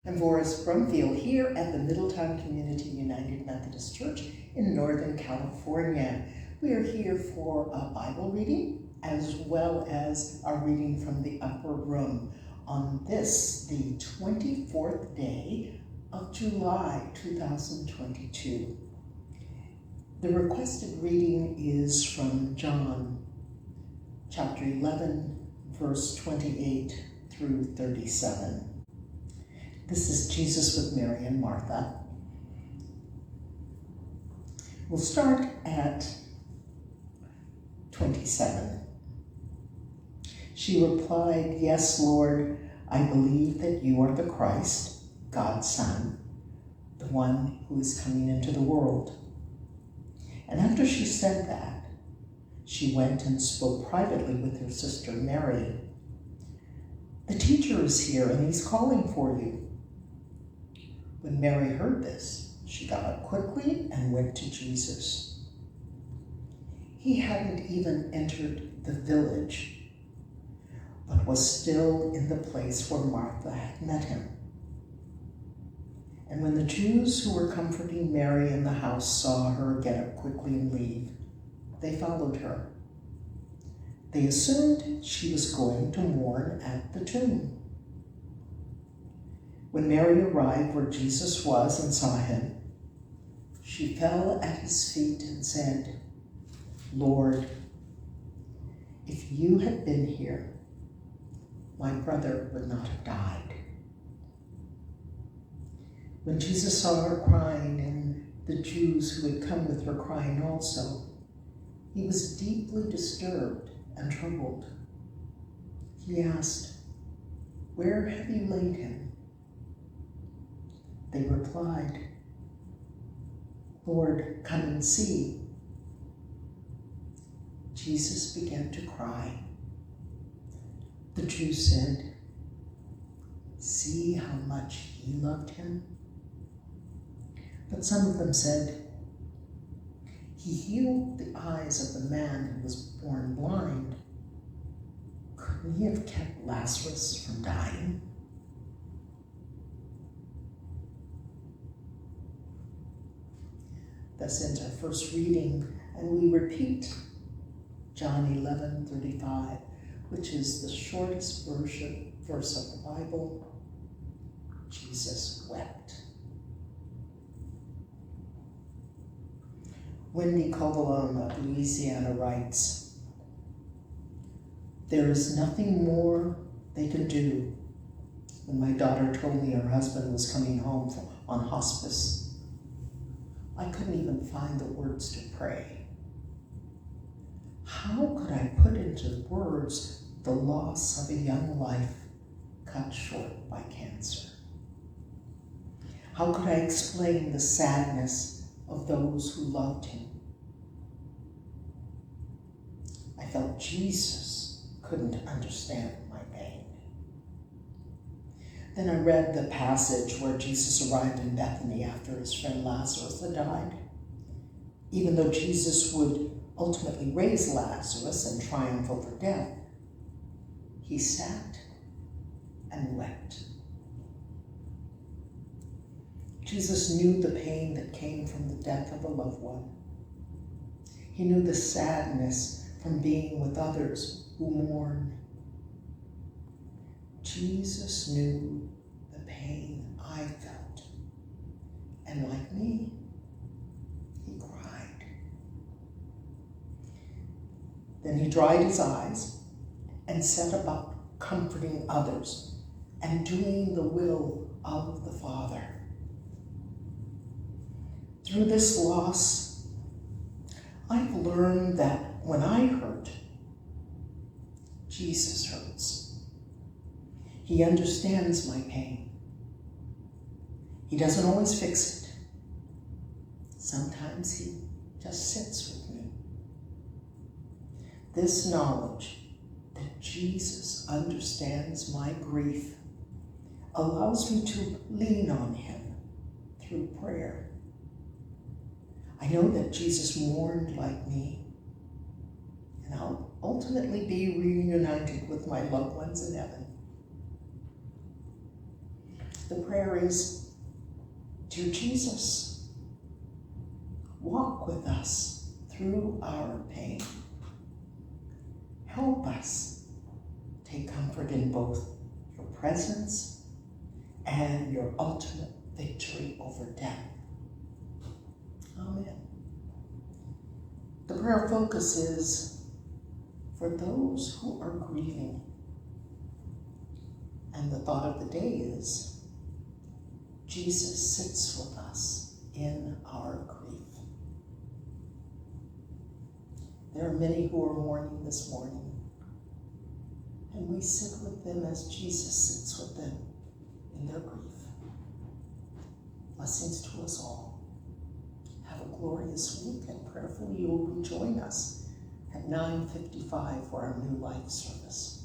I'm Voris Brumfield here at the Middletown Community United Methodist Church in Northern California. We are here for a Bible reading as well as a reading from the upper room on this, the 24th day of July 2022. The requested reading is from John chapter 11, verse 28 through 37. This is Jesus with Mary and Martha. We'll start at 27. She replied, "Yes, Lord, I believe that you are the Christ, God's Son, the one who is coming into the world." And after she said that, she went and spoke privately with her sister Mary. "The teacher is here and he's calling for you." When Mary heard this, she got up quickly and went to Jesus. He hadn't even entered the village, but was still in the place where Martha had met him. And when the Jews who were comforting Mary in the house saw her get up quickly and leave, they followed her. They assumed she was going to mourn at the tomb. When Mary arrived where Jesus was and saw him, she fell at his feet and said, "Lord, if you had been here, my brother would not have died." When Jesus saw her crying and the Jews who had come with her crying also, he was deeply disturbed and troubled. He asked, "Where have you laid him?" They replied, "Lord, come and see." Jesus began to cry. The Jews said, "See how much he loved him." But some of them said, "He healed the eyes of the man who was born blind. Couldn't he have kept Lazarus from dying?" Thus ends our first reading, and we repeat John 11:35, which is the shortest verse of the Bible. Jesus wept. Wendy Covalone of Louisiana writes, "There is nothing more they can do. When my daughter told me her husband was coming home on hospice, I couldn't even find the words to pray. How could I put into words the loss of a young life cut short by cancer? How could I explain the sadness of those who loved him? I felt Jesus couldn't understand my pain." Then I read the passage where Jesus arrived in Bethany after his friend Lazarus had died. Even though Jesus would ultimately raise Lazarus and triumph over death, he sat and wept. Jesus knew the pain that came from the death of a loved one. He knew the sadness from being with others who mourn. Jesus knew the pain I felt, and like me, he cried. Then he dried his eyes and set about comforting others and doing the will of the Father. Through this loss, I've learned that when I hurt, Jesus hurts. He understands my pain. He doesn't always fix it. Sometimes he just sits with me. This knowledge that Jesus understands my grief allows me to lean on him through prayer. I know that Jesus mourned like me, and I'll ultimately be reunited with my loved ones in heaven. The prayer is, Dear Jesus, walk with us through our pain. Help us take comfort in both your presence and your ultimate victory over death. Amen. The prayer focus is for those who are grieving. And the thought of the day is, Jesus sits with us in our grief. There are many who are mourning this morning, and we sit with them as Jesus sits with them in their grief. Blessings to us all. Have a glorious week, and prayerfully you will rejoin us at 9:55 for our New Life service.